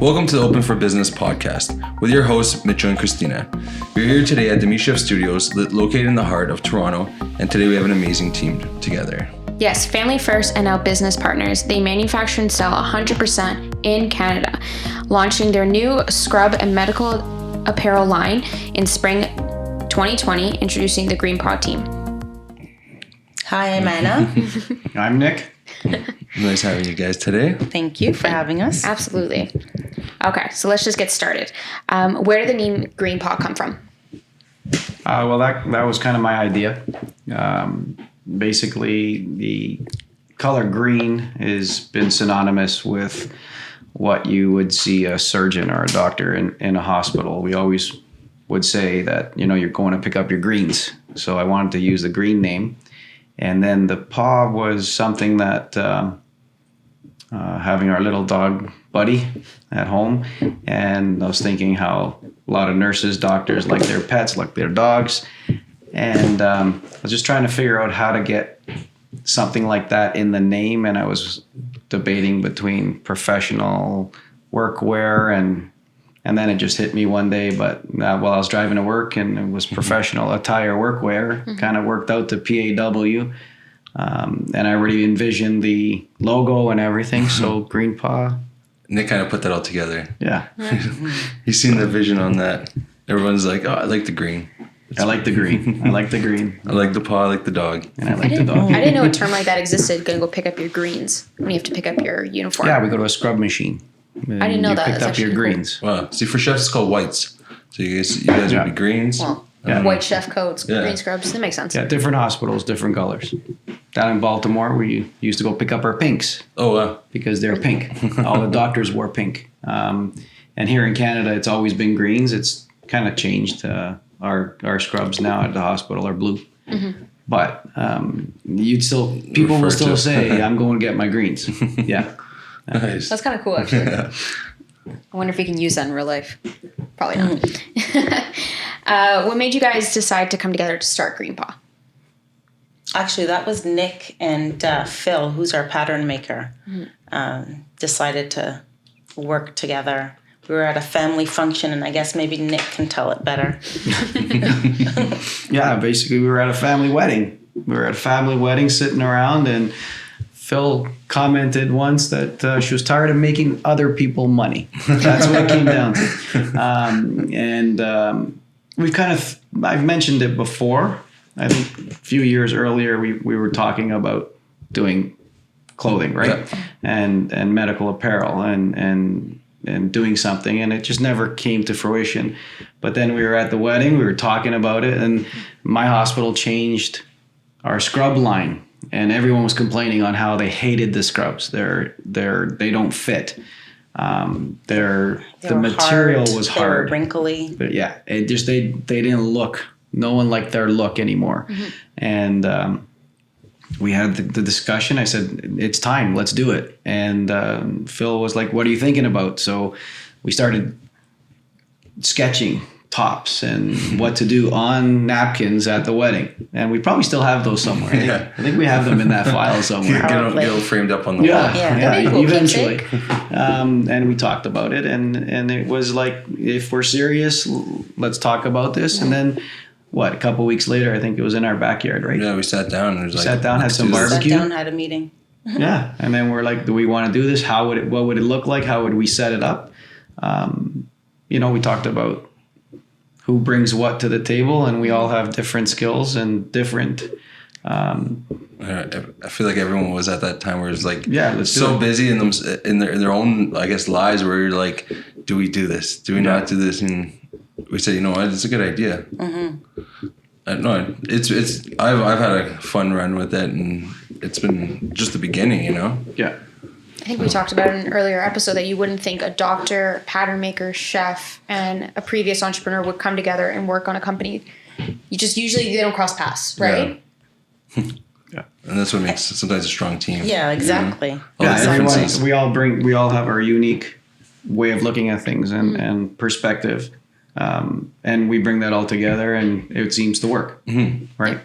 Welcome to the Open for Business podcast with your hosts, Mitchell and Christina. We're here today at the Chef Studios, located in the heart of Toronto, and today we have an amazing team together. Yes, family first and now business partners. They manufacture and sell 100% in Canada, launching their new scrub and medical apparel line in spring 2020, introducing the GreenPAW team. Hi, I'm Anna. I'm Nick. Nice having you guys today. Thank you for having us. Absolutely. Okay, so let's just get started. Where did the name GreenPAW come from? Well, that was kind of my idea. Basically, the color green has been synonymous with what you would see a surgeon or a doctor in a hospital. We always would say that, you're going to pick up your greens. So I wanted to use the green name. And then the paw was something that having our little dog Buddy at home, and I was thinking how a lot of nurses, doctors like their pets, like their dogs, and I was just trying to figure out how to get something like that in the name, and I was debating between professional workwear and then it just hit me one day, but while I was driving to work, and it was professional attire workwear, kind of worked out to PAW. And I already envisioned the logo and everything, so GreenPAW. Nick kind of put that all together. Yeah. He's seen the vision on that. Everyone's like, oh, I like the green. I like the green. I like the green. I like the paw, I like the dog. And I like the dog. I didn't know a term like that existed. Gonna go pick up your greens when you have to pick up your uniform. Yeah, we go to a scrub machine. I didn't know that. You picked up your greens. Wow. See, for chefs, it's called whites. So you guys would be greens. Well, Yeah. white chef coats, green scrubs. That makes sense. Yeah, different hospitals, different colors. Down in Baltimore, we used to go pick up our pinks. Oh, wow. Because they're pink. All the doctors wore pink. And here in Canada, it's always been greens. It's kind of changed. Our scrubs now at the hospital are blue. Mm-hmm. But people will still say, I'm going to get my greens. Yeah. Nice. That's kind of cool, actually. I wonder if we can use that in real life. Probably not. What made you guys decide to come together to start GreenPAW? Actually, that was Nick and Phil, who's our pattern maker, decided to work together. We were at a family function, and I guess maybe Nick can tell it better. Yeah, basically we were at a family wedding. We were at a family wedding sitting around, and Phil commented once that she was tired of making other people money. That's what it came down to. I've mentioned it before. I think a few years earlier we were talking about doing clothing, right? Yeah. And medical apparel and doing something, and it just never came to fruition. But then we were at the wedding, we were talking about it, and my hospital changed our scrub line. And everyone was complaining on how they hated the scrubs. They don't fit. The material was hard. They were wrinkly. But yeah, it just they didn't look. No one liked their look anymore. Mm-hmm. And we had the discussion. I said, "It's time. Let's do it." And Phil was like, "What are you thinking about?" So we started sketching tops and what to do on napkins at the wedding, and we probably still have those somewhere. Yeah. I think we have them in that file somewhere. Get them framed up on the wall. Yeah, cool, eventually. And we talked about it, and it was like, if we're serious, let's talk about this. And then, a couple weeks later, I think it was in our backyard, right? Yeah, we sat down and sat down, had some barbecue. Sat down, had a meeting. Yeah, and then we're like, do we want to do this? What would it look like? How would we set it up? We talked about who brings what to the table, and we all have different skills and different. I feel like everyone was at that time where it's like, let's so busy in their own, I guess, lives, where you're like, do we do this? Do we not do this? And we said, you know what, it's a good idea. Mm-hmm. I've had a fun run with it, and it's been just the beginning, Yeah. I think we talked about in an earlier episode that you wouldn't think a doctor, pattern maker, chef, and a previous entrepreneur would come together and work on a company. Usually they don't cross paths, right? Yeah. And that's what makes sometimes a strong team. Yeah, exactly. We all have our unique way of looking at things and perspective. And we bring that all together, and it seems to work. Mm-hmm. Right?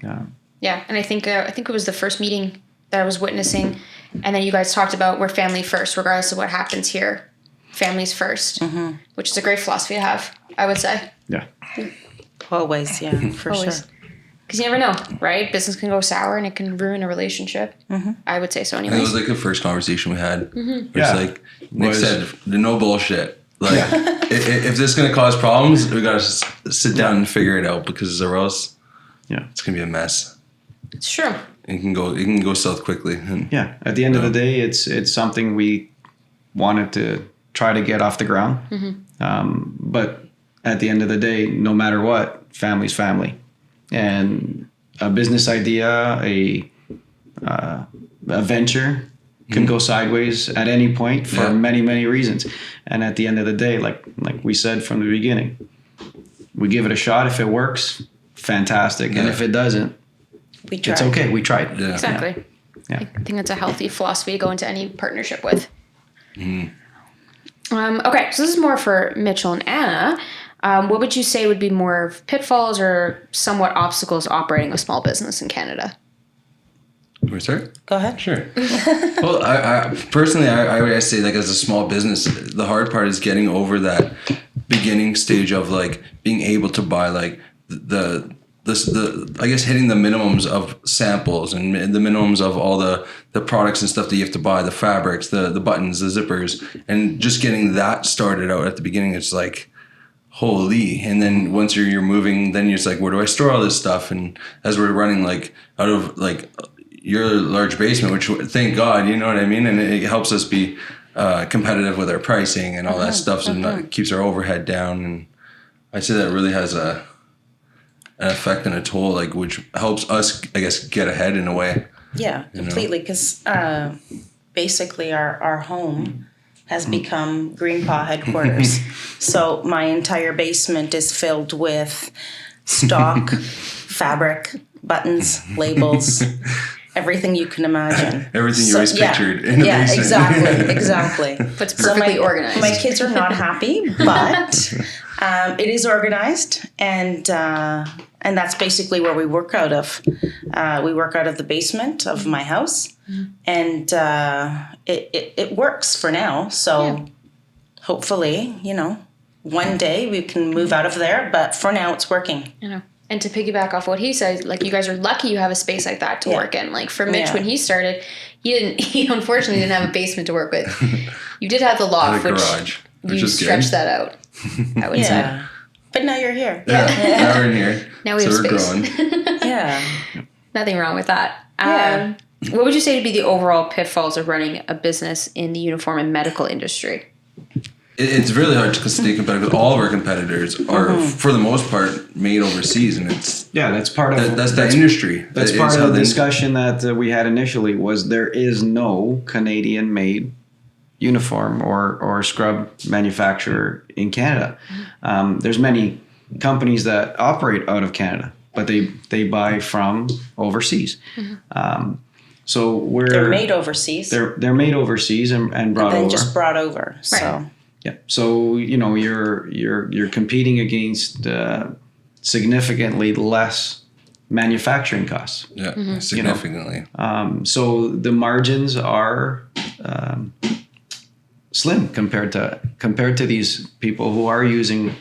Yeah. And I think it was the first meeting that I was witnessing. And then you guys talked about we're family first, regardless of what happens here. families first, which is a great philosophy to have, I would say. Yeah. Always, yeah, for Always. sure. Because you never know, right? Business can go sour and it can ruin a relationship. I would say so I think anyways. it was like the first conversation we had. It's Yeah. like Nick said, no bullshit. Like, Yeah. if this is going to cause problems, we got to sit down and figure it out, because or else it's going to be a mess. It's true. It can go south quickly. And, Yeah. At the end of the day, it's something we wanted to try to get off the ground. But at the end of the day, no matter what, family's family. And a business idea, a venture can go sideways at any point for many, many reasons. And at the end of the day, like we said from the beginning, we give it a shot. If it works, fantastic. And if it doesn't, it's okay. We tried. Yeah. Exactly. Yeah. I think that's a healthy philosophy to go into any partnership with. Okay, so this is more for Mitchell and Anna. What would you say would be more of pitfalls or somewhat obstacles operating a small business in Canada? Can we start? Go ahead. Sure. Well, I personally, I would say, like, as a small business, the hard part is getting over that beginning stage of like being able to buy like the I guess hitting the minimums of samples and the minimums of all the products and stuff that you have to buy, the fabrics, the buttons, the zippers, and just getting that started out at the beginning. It's like, holy. And then once you're moving, then you're just like, where do I store all this stuff? And as we're running like out of like your large basement, which thank God, you know what I mean? And it helps us be competitive with our pricing and all that stuff. So it keeps our overhead down. And I'd say that really has an effect and a toll, like, which helps us, I guess, get ahead in a way. Yeah, completely. Because basically our home has become GreenPAW headquarters. So my entire basement is filled with stock, fabric, buttons, labels, everything you can imagine. Everything you always pictured in a basement. Exactly. But it's perfectly organized. My kids are not happy, but it is organized, and that's basically where we work out of. We work out of the basement of my house, and it works for now. So hopefully, one day we can move out of there, but for now it's working. And to piggyback off what he said, like, you guys are lucky you have a space like that to work in. Like, for Mitch, when he started, he unfortunately didn't have a basement to work with. You did have the loft, garage, which you is stretched good. that out, I would say. But now you're here. Now we're in here. Now we have we're space. growing. Yeah. Nothing wrong with that. Yeah. What would you say to be the overall pitfalls of running a business in the uniform and medical industry? It's really hard to stay competitive. All of our competitors are, for the most part, made overseas, and that's part of that's the industry. That's part of the discussion that we had initially. Was there is no Canadian-made uniform or scrub manufacturer in Canada. There's many companies that operate out of Canada, but they buy from overseas. So they're made overseas. They're made overseas and brought over. And then just brought over. So. Right. Yeah. So you're competing against significantly less manufacturing costs. Yeah, significantly. So the margins are slim compared to these people who are using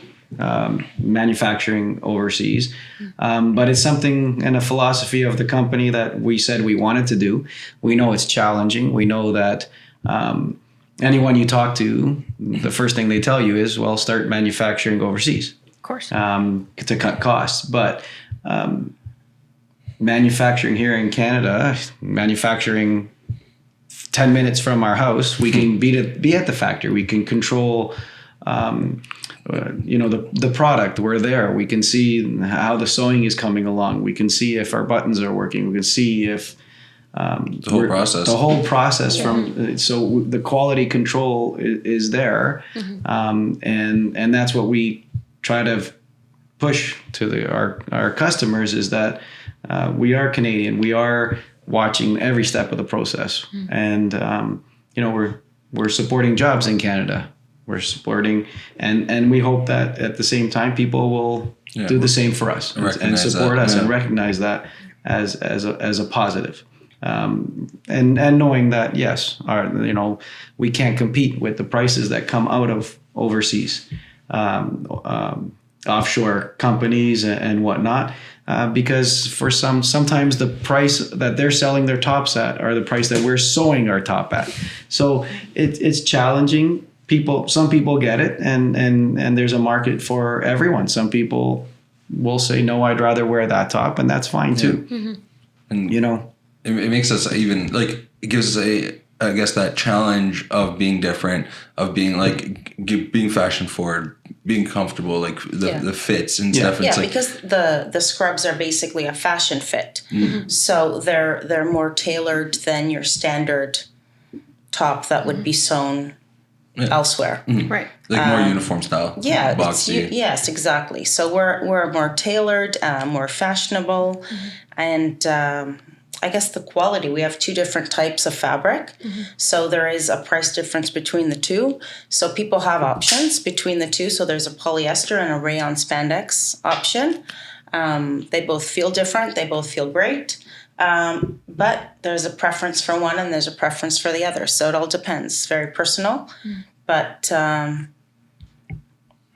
manufacturing overseas. But it's something and a philosophy of the company that we said we wanted to do. We know it's challenging. We know that anyone you talk to, the first thing they tell you is, well, start manufacturing overseas. Of course. To cut costs. But manufacturing here in Canada, manufacturing 10 minutes from our house, we can be at the factory. We can control, the product. We're there. We can see how the sewing is coming along. We can see if our buttons are working. We can see if the whole process. The whole process so the quality control is there, and that's what we try to push to our customers, is that we are Canadian. We are watching every step of the process, and we're supporting jobs in Canada. We're supporting, and we hope that at the same time people will do the same for us and support us and recognize that as a positive. And knowing that, yes, we can't compete with the prices that come out of overseas, offshore companies and whatnot, because for sometimes the price that they're selling their tops at are the price that we're sewing our top at. So it's challenging. Some people get it, and there's a market for everyone. Some people will say, no, I'd rather wear that top, and that's fine too. Mm-hmm. And it makes us even like, it gives us I guess that challenge of being different, of being like being fashion forward, being comfortable, like the fits and stuff. Yeah, It's because the scrubs are basically a fashion fit, so they're more tailored than your standard top that would be sewn elsewhere. Right. like more uniform style. Yeah, boxy. yes, exactly. So we're more tailored, more fashionable, and I guess the quality. We have two different types of fabric, so there is a price difference between the two. So people have options between the two. So there's a polyester and a rayon spandex option. They both feel different. They both feel great. But there's a preference for one and there's a preference for the other. So it all depends. It's very personal. But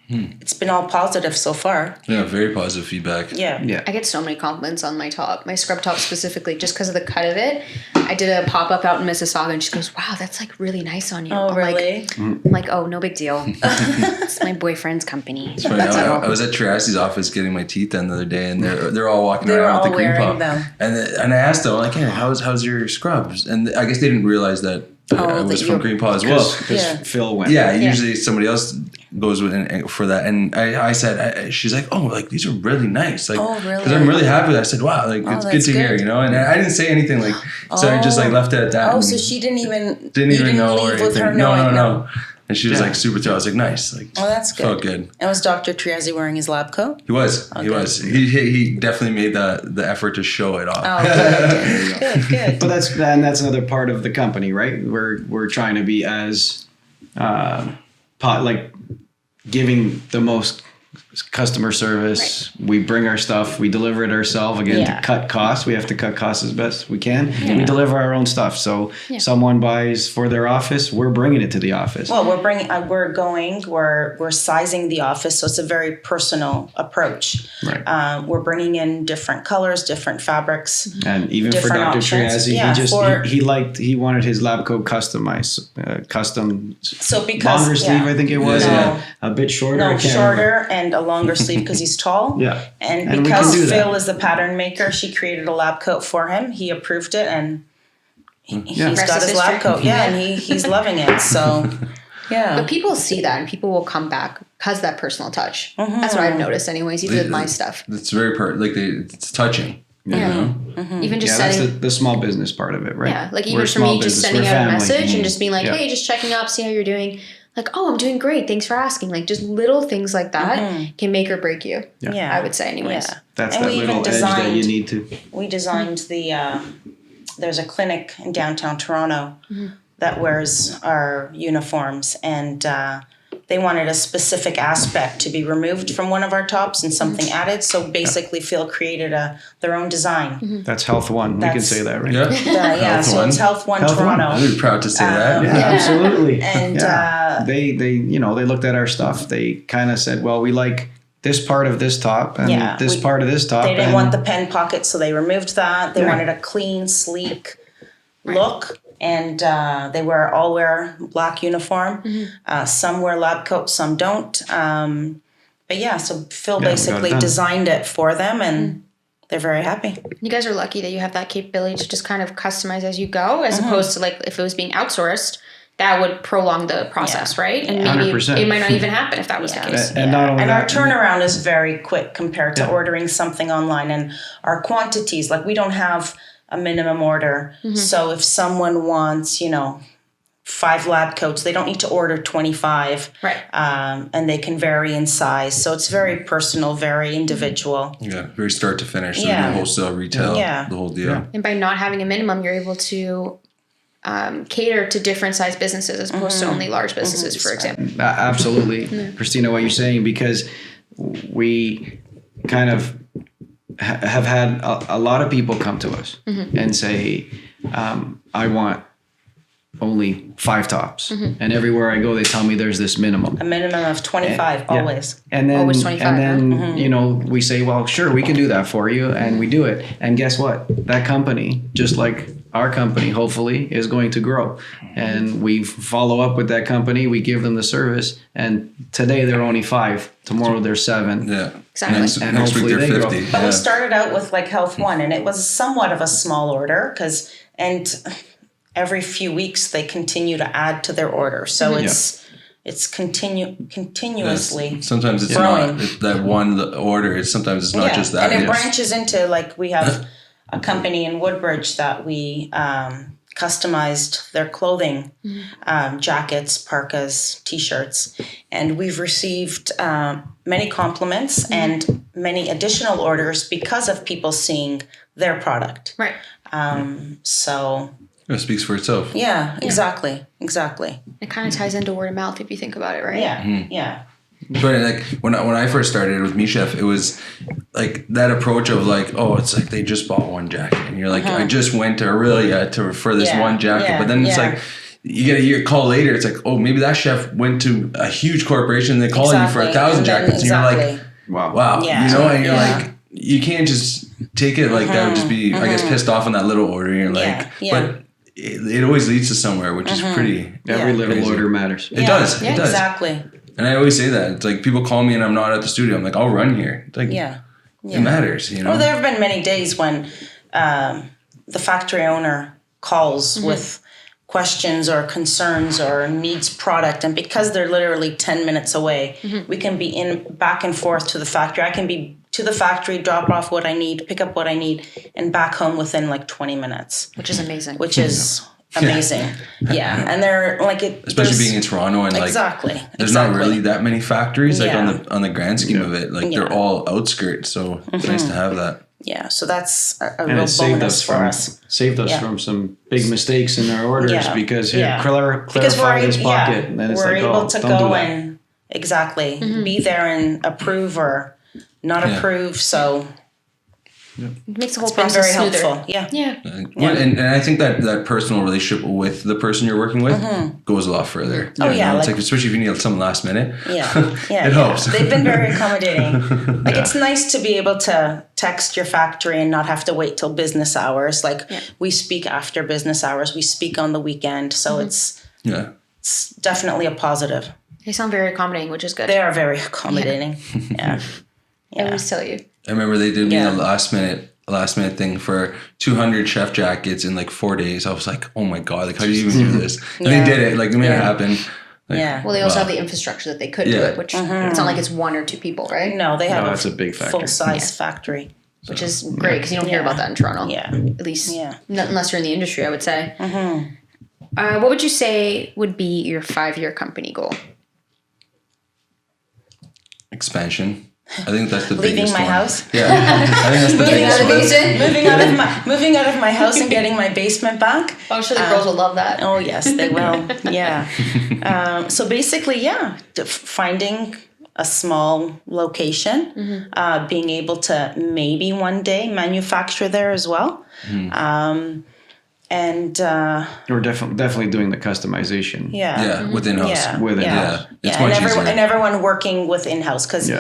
it's been all positive so far. Yeah, very positive feedback. Yeah. I get so many compliments on my top, my scrub top specifically, just because of the cut of it. I did a pop-up out in Mississauga and she goes, wow, that's like really nice on you. Oh, I'm really? I'm like, oh, no big deal. It's my boyfriend's company. It's funny, I was at Terrassi's office getting my teeth done the other day, and they're all walking around with the wearing GreenPAW. them. And I asked them, like, hey, how's your scrubs? And I guess they didn't realize that I was from GreenPAW as well. Because Phil went. Yeah, usually somebody else goes with for that. And I said, she's like, oh, like these are really nice. Like, oh, really? Because I'm really happy with it. I said, wow, like it's good to hear, you know. And I didn't say anything, like, so I just like left it at that. Oh, so she didn't even know leave or with her anything. knowing. No. And she was like super thrilled. I was like, nice. Like, Oh, that's good. Felt good. And was Dr. Triazzi wearing his lab coat? He was. He was. He definitely made the effort to show it off. Oh, good. But that's another part of the company, right? We're trying to be as giving the most customer service. Right. We bring our stuff, we deliver it ourselves to cut costs. We have to cut costs as best we can. We deliver our own stuff. So someone buys for their office, we're bringing it to the office. Well, we're sizing the office, so it's a very personal approach. Right. We're bringing in different colors, different fabrics, and even for Dr. Triazzi, he wanted his lab coat customized, custom. So because longer sleeve, I think it was, a bit shorter. No, shorter and a longer sleeve because he's tall. Yeah. And because Phil is the pattern maker, she created a lab coat for him. He approved it and he's got his lab coat. Yeah, and he's loving it. So, yeah. But people see that and people will come back because of that personal touch. That's what I've noticed anyways, even with my stuff. It's very it's touching. You know? Even just setting... that's the small business part of it, right? Yeah, like even for me, just sending out a message and just being like, hey, just checking up, see how you're doing. Like, oh, I'm doing great. Thanks for asking. Like, just little things like that can make or break you. Yeah. I would say anyways. Yeah. That's that little edge that you need to. We designed there's a clinic in downtown Toronto that wears our uniforms, and they wanted a specific aspect to be removed from one of our tops and something added. So basically, Phil created their own design. That's Health One. We can say that, right? Yeah. So it's Health One Toronto. I'm really proud to say that. Yeah, absolutely. And they they looked at our stuff. They kind of said, well, we like this part of this top and this part of this top. They didn't want the pen pocket, so they removed that. They wanted a clean, sleek look. And they all wear black uniform. Some wear lab coats, some don't. But so Phil basically designed it for them, and they're very happy. You guys are lucky that you have that capability to just kind of customize as you go, as opposed to like if it was being outsourced, that would prolong the process, right? And maybe 100%. It might not even happen if that was the case. And not only our turnaround is very quick compared to ordering something online, and our quantities, like we don't have a minimum order. So if someone wants, 5 lab coats, they don't need to order 25. Right. And they can vary in size. So it's very personal, very individual. Yeah, very start to finish. So wholesale, retail, the whole deal. Yeah. And by not having a minimum, you're able to cater to different size businesses as opposed to only large businesses, for example. Absolutely. Christina, what you're saying, because we kind of have had a lot of people come to us and say, I want only 5 tops. And everywhere I go, they tell me there's this minimum. A minimum of 25 always. And then, Always 25, and then you know, we say, well, sure, we can do that for you. And we do it. And guess what? That company, just like our company, hopefully, is going to grow. And we follow up with that company. We give them the service. And today they're only 5. Tomorrow they're 7. Yeah. Exactly. Next week hopefully they're they grow. 50. But Yeah. we started out with like Health One, and it was somewhat of a small order and every few weeks they continue to add to their order. So it's continuously Sometimes it's growing. not it's that one order. Sometimes it's not just that. And it Yes. branches into, like, we have a company in Woodbridge that we customized their clothing, jackets, parkas, T-shirts. And we've received many compliments and many additional orders because of people seeing their product. Right. So, It speaks for itself. yeah, exactly. It kind of ties into word of mouth if you think about it, right? Yeah. But like when I first started with Me Chef, it was like that approach of like, oh, it's like they just bought one jacket, and you're like, I just went to Aurelia for this one jacket, but then it's like you get a year call later, it's like, oh, maybe that chef went to a huge corporation, they call you for 1,000 jackets, and you're like, wow, Yeah. you know, and you're like, you can't just take it like that. Would just be, I guess, pissed off on that little order. And you're like, but it always leads to somewhere, which is pretty. Every little crazy. order matters. It does. Yeah, It does. Exactly. And I always say that. It's like people call me and I'm not at the studio. I'm like, I'll run here. It's like, it matters, you know? Well, there have been many days when the factory owner calls with questions or concerns or needs product. And because they're literally 10 minutes away, we can be back and forth to the factory. I can be to the factory, drop off what I need, pick up what I need, and back home within like 20 minutes. Which is amazing. Which is amazing. Yeah. And they're like it. Especially being in Toronto and like there's not really that many factories like on the grand scheme of it. Like they're all outskirts, so it's nice to have that. Yeah, so that's a And real it saved bonus us for us. Saved us from some big mistakes in our orders because clarify this pocket. And then it's we're like, able oh, to don't do go that. and be there and approve or not approve. So It makes the whole it's been process very smoother. helpful. Yeah. And I think that personal relationship with the person you're working with goes a lot further. Oh, You yeah, know? It's like- like, especially if you need something last minute. Yeah. It helps. They've been very accommodating. Like it's nice to be able to text your factory and not have to wait till business hours. Like we speak after business hours. We speak on the weekend. So it's definitely a positive. They sound very accommodating, which is good. They are very accommodating. Yeah. I always tell you. I remember they did me a last minute thing for 200 chef jackets in like 4 days. I was like, oh my God, like how do you even do this? And they did it, like they made it happen. Like, Well, they also have the infrastructure that they could do it, which it's not like it's 1 or 2 people, right? No, they have that's a big factor. full-size factory. Which is great because you don't hear about that in Toronto. Yeah. At least Yeah. unless you're in the industry, I would say. What would you say would be your 5-year company goal? Expansion. I think that's the Leaving biggest my one. house. Yeah, I think that's the biggest one. moving out of my house and getting my basement back. I'm sure the girls would love that. Oh yes, they will. Yeah. So basically, finding a small location, being able to maybe one day manufacture there as well. And We're definitely doing the customization. With in-house. It's much easier. And everyone working with in-house because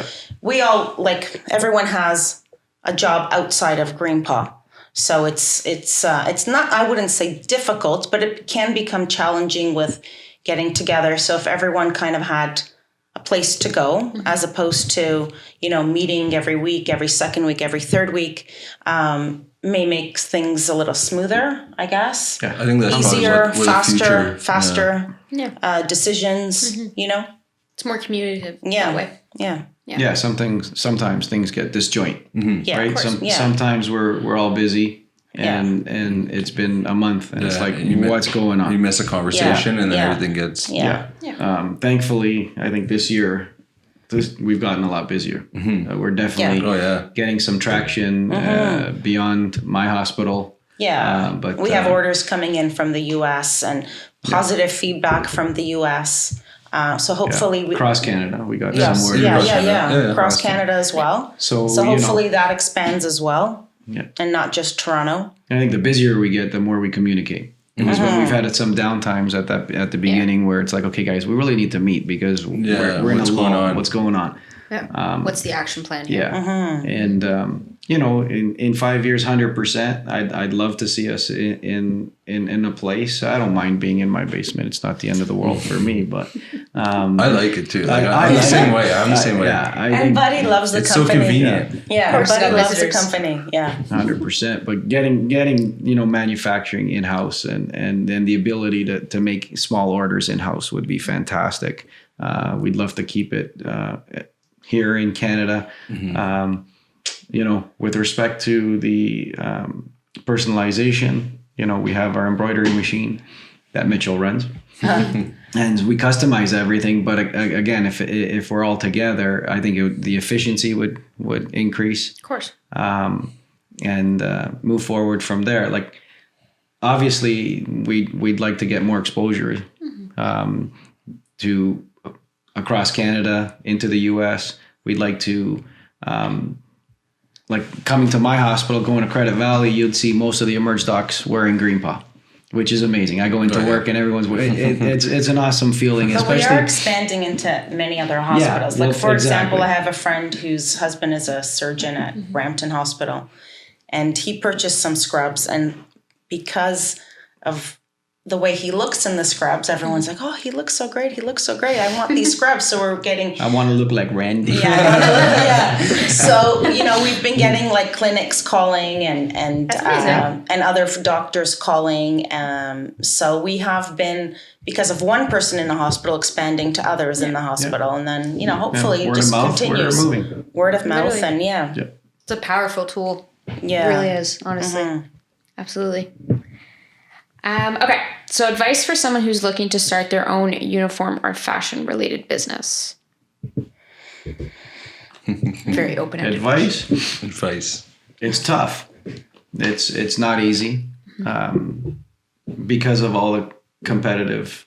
we all everyone has a job outside of GreenPAW. So it's not, I wouldn't say difficult, but it can become challenging with getting together. So if everyone kind of had a place to go as opposed to, meeting every week, every second week, every third week, may make things a little smoother, I guess. Yeah, I think that's easier, probably faster decisions, It's more communicative Yeah. that way. Yeah. Sometimes things get disjoint. Yeah, Right? of course. Sometimes we're all busy and it's been a month and it's like, what's going on? You miss a conversation and then everything gets... Thankfully, I think this year, we've gotten a lot busier. We're definitely getting some traction beyond my hospital. But we have orders coming in from the U.S. and positive feedback from the U.S. So hopefully across Canada, we got some orders. Across Canada as well. So hopefully that expands as well. and not just Toronto. I think the busier we get, the more we communicate. Because when we've had some downtimes at the beginning where it's like, okay, guys, we really need to meet because we're in a lull. What's going on? Yeah. What's the action plan here? Yeah. And, in 5 years, 100%, I'd love to see us in a place. I don't mind being in my basement. It's not the end of the world for me, but I like it too. Like, I'm the same way. I'm the same way. And Buddy loves the company. It's so convenient. Yeah, Buddy loves the company. Yeah, 100%. But getting manufacturing in house and then the ability to make small orders in house would be fantastic. We'd love to keep it here in Canada. With respect to the personalization, we have our embroidery machine that Mitchell runs. And we customize everything. But again, if we're all together, I think the efficiency would increase. Of course. And move forward from there. Like, obviously, we'd like to get more exposure to across Canada, into the U.S. We'd like to... like coming to my hospital, going to Credit Valley, you'd see most of the Emerge docs wearing GreenPAW, which is amazing. I go into work and everyone's it's an awesome feeling. But we are expanding into many other hospitals. For example, I have a friend whose husband is a surgeon at Brampton Hospital, and he purchased some scrubs, and because of the way he looks in the scrubs, everyone's like, oh, he looks so great. He looks so great. I want these scrubs. So we're getting... I want to look like Randy. Yeah. So, we've been getting like clinics calling and other doctors calling. So we have been, because of one person in the hospital, expanding to others in the hospital. And then, hopefully it just continues. Word of mouth. Literally. And It's a powerful tool. Yeah. It really is, honestly. Absolutely. Okay, so advice for someone who's looking to start their own uniform or fashion-related business. Very open-ended. Advice. It's tough. It's not easy because of all the competitive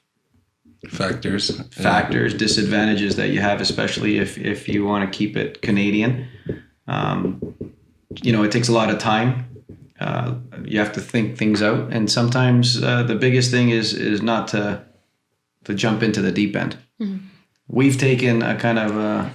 factors, disadvantages that you have, especially if you want to keep it Canadian. It takes a lot of time. You have to think things out, and sometimes the biggest thing is not to jump into the deep end. We've taken a kind of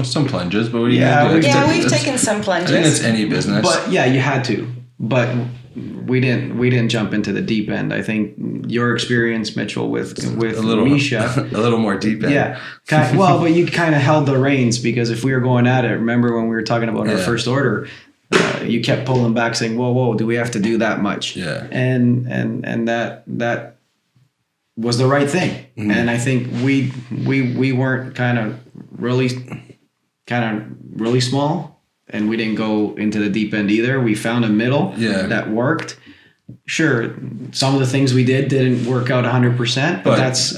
some plunges, but we've taken some plunges. I think it's any business, but you had to. But we didn't jump into the deep end. I think your experience, Mitchell, with Misha, a little more deep end. Yeah, but you kind of held the reins, because if we were going at it, remember when we were talking about our first order. You kept pulling back, saying, "Whoa, do we have to do that much?" Yeah, and that was the right thing. And I think we weren't kind of really small, and we didn't go into the deep end either. We found a middle that worked. Sure, some of the things we didn't work out 100%, but that's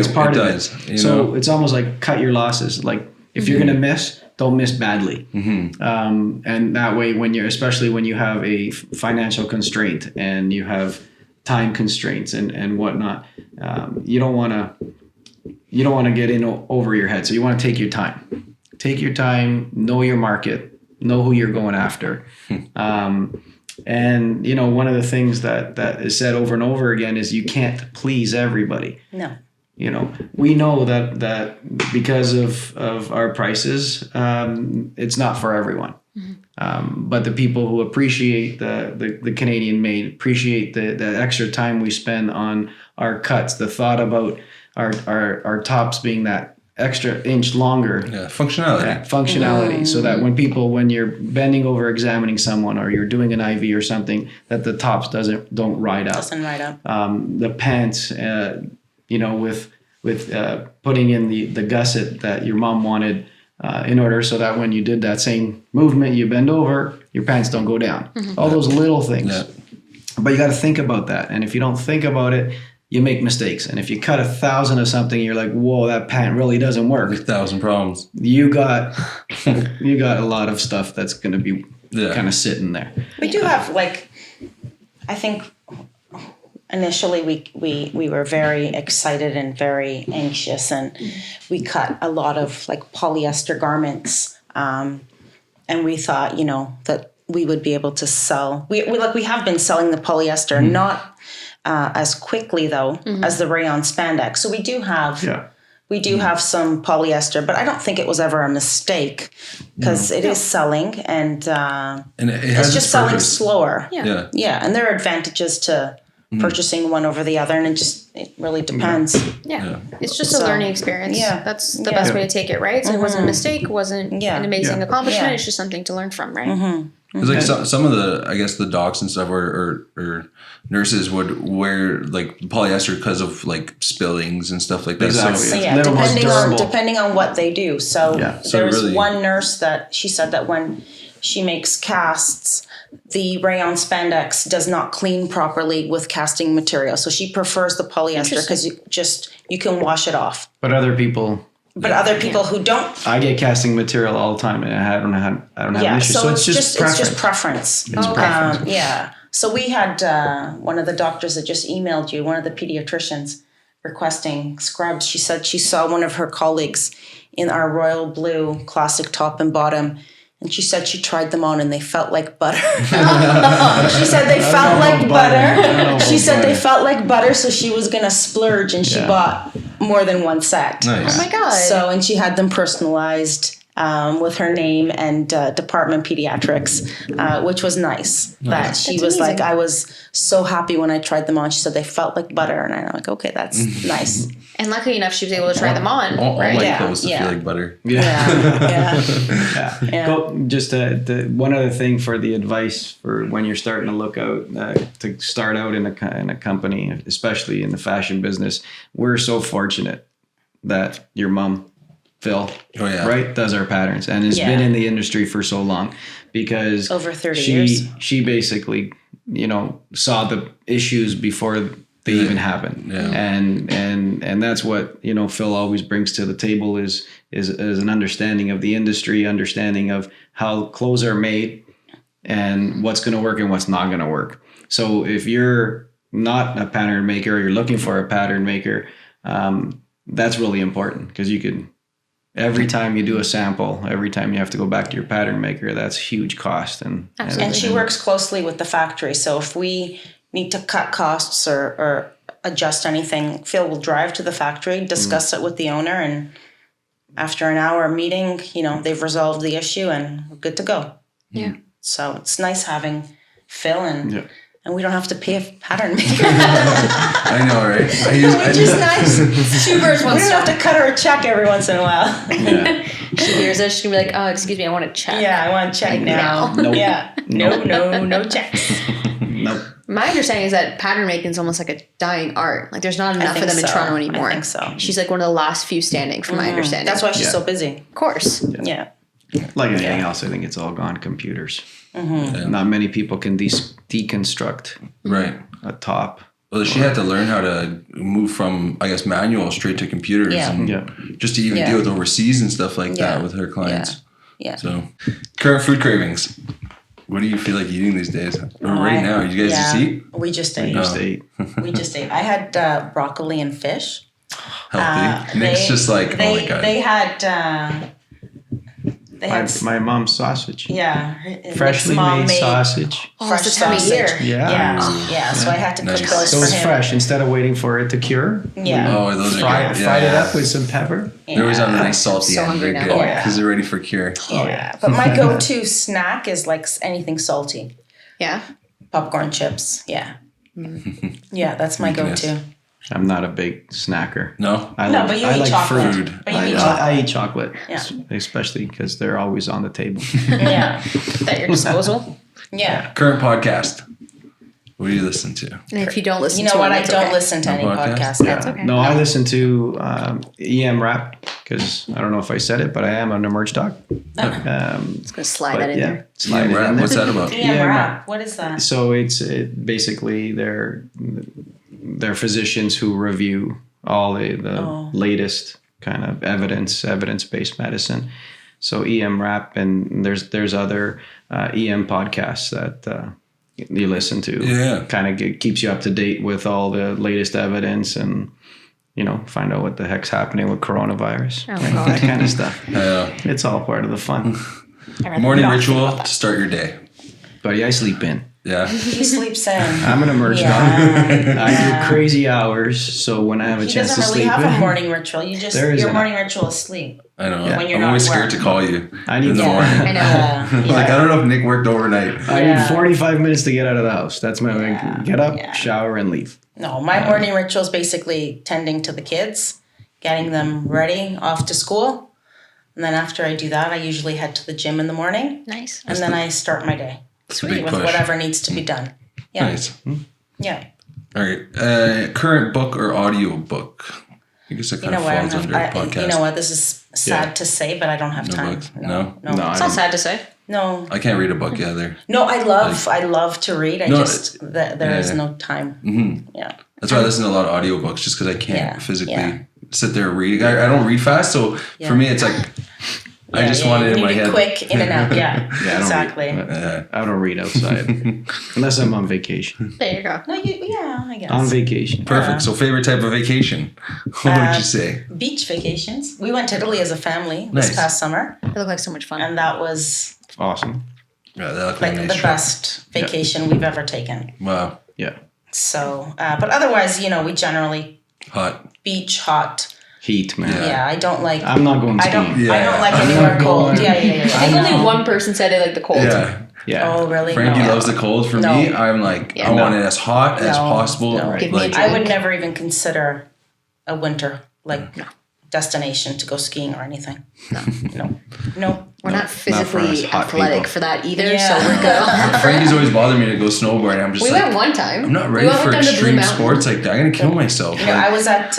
part of it. So it's almost like cut your losses. Like if you're gonna miss, don't miss badly. And that way, especially when you have a financial constraint and you have time constraints and whatnot, you don't want to get in over your head. So you want to take your time. Take your time, know your market, know who you're going after. And one of the things that is said over and over again is you can't please everybody. No. We know that because of our prices, it's not for everyone. But the people who appreciate the Canadian made, appreciate the extra time we spend on our cuts, the thought about our tops being that extra inch longer. Yeah, functionality. So that when you're bending over examining someone, or you're doing an IV or something, that the tops don't ride up. Doesn't ride up. The pants. With putting in the gusset that your mom wanted in order so that when you did that same movement, you bend over, your pants don't go down. All those little things. Yeah. But you got to think about that. And if you don't think about it, you make mistakes. And if you cut 1,000 of something, you're like, whoa, that pant really doesn't work. 1,000 problems. You got a lot of stuff that's going to be kind of sitting there. We do have, I think... Initially, we were very excited and very anxious, and we cut a lot of polyester garments, and we thought, that we would be able to sell. We have been selling the polyester, not as quickly though as the rayon spandex. So we do have some polyester, but I don't think it was ever a mistake because it is selling and it's just selling slower. Yeah, and there are advantages to purchasing one over the other, and it really depends. It's just a learning experience. That's the best way to take it, right? So it wasn't a mistake, it wasn't an amazing accomplishment. It's just something to learn from, right? It's like some of the, I guess, the docs and stuff or nurses would wear like polyester because of like spillings and stuff like that. Exactly. So depending on what they do. So there's one nurse that she said that when she makes casts, the rayon spandex does not clean properly with casting material. So she prefers the polyester because you can wash it off. But other people who don't. I get casting material all the time, and I don't have an issue. So it's just preference. It's just preference. Preference. So we had one of the doctors that just emailed you, one of the pediatricians, requesting scrubs. She said she saw one of her colleagues in our royal blue classic top and bottom. And she said she tried them on and they felt like butter. She said they felt like butter. She said they felt like butter, so she was going to splurge and she bought more than one set. Nice. Oh my God. So, and she had them personalized with her name and department pediatrics, which was nice. That she was amazing. Like, I was so happy when I tried them on. She said they felt like butter. And I'm like, okay, that's nice. And luckily enough, she was able to try them on. All my clothes feel like butter. Just one other thing for the advice for when you're starting to look out to start out in a company, especially in the fashion business. We're so fortunate that your mom, Phil, right, does our patterns and has been in the industry for so long because over 30 years. She basically, saw the issues before they even happen. And that's what, Phil always brings to the table is an understanding of the industry, understanding of how clothes are made and what's going to work and what's not going to work. So if you're not a pattern maker or you're looking for a pattern maker, that's really important because you can, every time you do a sample, every time you have to go back to your pattern maker, that's huge cost. And she works closely with the factory. So if we need to cut costs or adjust anything, Phil will drive to the factory, discuss it with the owner, and after an hour meeting, they've resolved the issue and we're good to go. Yeah. So it's nice having Phil and we don't have to pay a pattern maker. I know, right? Which is nice. Two birds, one We don't have to cut her a check every once in a while. She hears it, she's going to be like, oh, excuse me, I want a check. Yeah, I want a check now. Nope. Yeah. No checks. Nope. My understanding is that pattern making is almost like a dying art. Like there's not enough of them in Toronto anymore. I think so. She's like one of the last few standing, from my understanding. That's why she's so busy. Of course. Yeah. Like anything else, I think it's all gone computers. Not many people can deconstruct a top. Well, she had to learn how to move from, I guess, manual straight to computers and just to even deal with overseas and stuff like that with her clients. Yeah. So, current food cravings. What do you feel like eating these days? Right now, you guys just eat? We just ate. We just ate. I had broccoli and fish. Healthy. Nick's just like, oh my God. They had... my mom's sausage. Yeah. Freshly made sausage. Oh, it's the time of year. Yeah. So I had to cook those so for it's him. fresh instead of waiting for it to cure. Yeah. Oh, those are good. Fried it up with some pepper. They're always on a nice salty So end. hungry They're now. good because they're ready for cure. Yeah. But my go-to snack is like anything salty. Yeah. Popcorn chips. Yeah. Yeah, that's my go-to. I'm not a big snacker. No? But you eat like chocolate. food. But you eat I eat chocolate, Yeah. especially because they're always on the table. Yeah. At your disposal. Yeah. Current podcast. What do you listen to? And if you don't listen to You know what? it, I it's don't okay. listen to any podcast. That's okay. No, I listen to EM Rap because I don't know if I said it, but I am on a merch doc. Just going to slide that in there. Slide it in there. What's that about? EM Rap. What is that? So it's basically they're physicians who review all the latest kind of evidence-based medicine. So EM Rap, and there's other EM podcasts that you listen to. Yeah. Kind of keeps you up to date with all the latest evidence and, find out what the heck's happening with coronavirus. Oh, my God. That kind of stuff. Yeah. It's all part of the fun. Morning ritual to start your day. Buddy, I sleep in. Yeah. He sleeps in. I'm an emerge dog. I do crazy hours, so when I have a He chance to doesn't really sleep have in, a morning ritual. Your morning ritual is sleep. I know. When you're I'm not always at scared work. to call you. I need in the yeah. morning. I know. Like, I don't know if Nick worked overnight. I need 45 minutes to get out of the house. That's my get up, shower, and leave. No, my morning ritual is basically tending to the kids, getting them ready off to school. And then after I do that, I usually head to the gym in the morning. Nice. And then I start my day. Big with push. whatever needs to be done. Yeah. Nice. Yeah. All right. Current book or audio book? I guess it kind of falls under a podcast. You know what? This is sad to say, but I don't have time. books? No. It's not sad to say. No. I can't read a book either. No, I love to read. There is no time. Mm-hmm. Yeah. That's why I listen to a lot of audiobooks, just because I can't physically sit there reading. I don't read fast, so for me, it's like I just want it in my head. Quick, in and out. Yeah, exactly. I don't read outside unless I'm on vacation. There you go. No, I guess. On vacation. Perfect. So favorite type of vacation? What would you say? Beach vacations. We went to Italy as a family Nice. this past summer, It looked like so much fun. and that was Awesome. Yeah, that looked like like a the nice trip. best vacation we've ever taken. Wow. Yeah. So, but otherwise, we generally Hot. beach, hot. Heat, man. Yeah, I don't like. I'm not going I skiing. don't like I'm anywhere not cold. going- Yeah. I think only one person said they like the cold. Yeah. Yeah. Oh, really? Frankie No. loves the cold. For No. me, I'm like, I want it as hot as possible. No. Give me a Like, drink. I would never even consider a winter destination to go skiing or anything. No. We're not for physically us hot athletic people. for that either, Yeah. so we're good. Frankie's always bothered me to go snowboarding. I'm just We like, went one time. I'm not We ready went for down to Blue extreme Mountain. sports like that. I'm gonna kill myself. I was at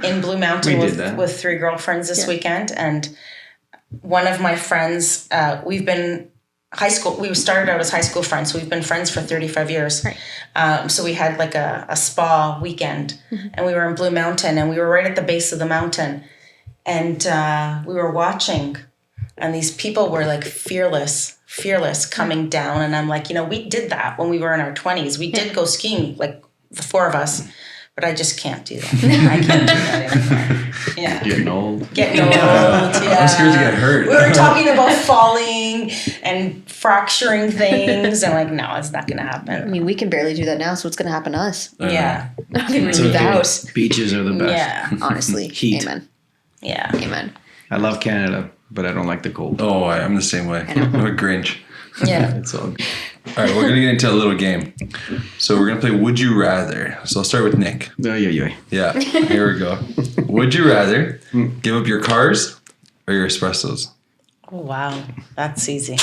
in Blue Mountain We did that. with 3 girlfriends this weekend, and one of my friends, we've been high school. We started out as high school friends, so we've been friends for 35 years. Right. So we had like a spa weekend, and we were in Blue Mountain, and we were right at the base of the mountain, and we were watching, and these people were like fearless coming down, and I'm like, we did that when we were in our 20s. We did go skiing, like the 4 of us. But I just can't do that. I can't do that anymore. Yeah. Getting old. Getting old, I'm scared to get hurt. We were talking about falling and fracturing things, and like, no, it's not going to I happen. mean, we can barely do that now, so what's going to happen to us? Yeah. I don't think we It's leave the okay. house. Beaches are the best. Yeah. Honestly. Heat. Amen. Yeah. Amen. I love Canada, but I don't like the cold. Oh, I'm the same way. I'm a Grinch. Yeah. It's all good. All right, we're going to get into a little game. So we're going to play Would You Rather. So I'll start with Nick. Yeah, here we go. Would you rather give up your cars or your espressos? Oh, wow. That's easy.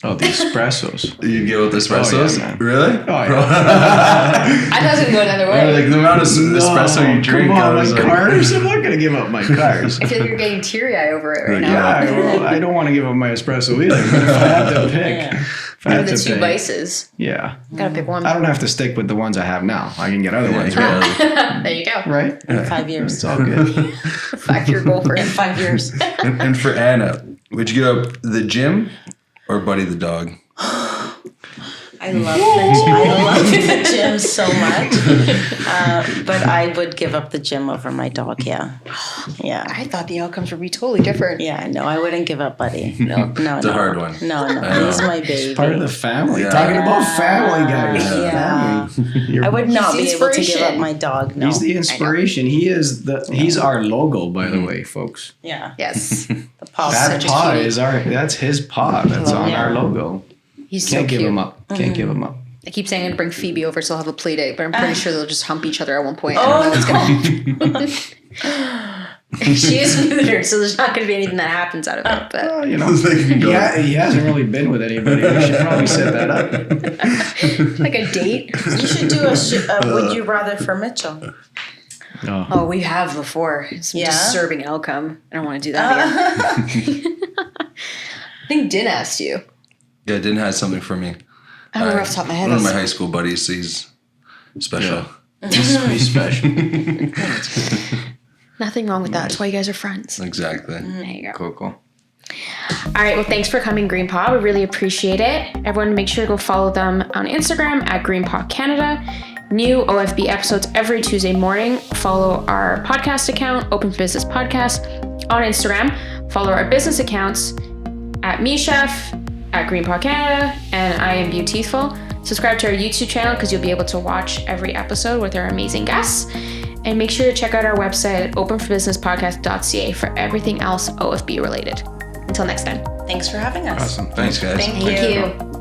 Oh, the espressos. You give up the espressos? man. Really? Oh, yeah. I thought it was going to go another way. Like the amount of espresso you drink. Come on, I my was like, cars? I'm not going to give up my cars. I feel like you're getting teary-eyed over it right now. Yeah, well, I don't want to give up my espresso either. But if I had to pick, if I What are had the to 2 pick, vices? yeah. Gotta pick one. I don't have to stick with the ones I have now. I can get other ones, right? There you go. Right? In 5 years. It's all good. 5-year goal for In him. 5 years. and for Anna, would you give up the gym or Buddy the dog? I love the gym so much. But I would give up the gym over my dog, yeah. Yeah. I thought the outcomes would be totally different. Yeah, no, I wouldn't give up Buddy. No. It's a hard one. No, know. he's my baby. Part of the family. Yeah. Talking about family, guys. Yeah. Family. I would not be He's able to give up inspiration. my dog. No. He's the inspiration. He's our logo, by the way, folks. Yeah. Yes. The paw. That such a paw cutie. that's his paw. That's on Yeah. our logo. He's so Can't give cute. him up. Can't give him up. I keep saying I'm going to bring Phoebe over so I'll have a play date, but I'm pretty sure they'll just hump each other at one point. I don't know what's going to She is neutered, so there's not going to be anything that happens out of it. But Well, you know, It's like you can go- he hasn't really been with anybody. We should probably set that up. like a date. You should do a Would You Rather for Mitchell. Oh. Oh, we have before. Some Yeah? disturbing outcome. I don't want to do that again. I think Din asked you. Yeah, Din has something for me. I don't know off the top of my head. One of my high school buddies, so he's special. Yeah. He's special. Nothing wrong with that. That's why you guys are friends. Exactly. There you go. Cool. All right. Well, thanks for coming, GreenPAW. We really appreciate it. Everyone, make sure to go follow them on Instagram at GreenPAW Canada. New OFB episodes every Tuesday morning. Follow our podcast account, Open Business Podcast, on Instagram. Follow our business accounts at MeChef, at GreenPAW Canada, and I am Beautiful. Subscribe to our YouTube channel because you'll be able to watch every episode with our amazing guests. And make sure to check out our website at openforbusinesspodcast.ca for everything else OFB related. Until next time. Thanks for having us. Awesome. Thanks, guys. Thank Thank you. you.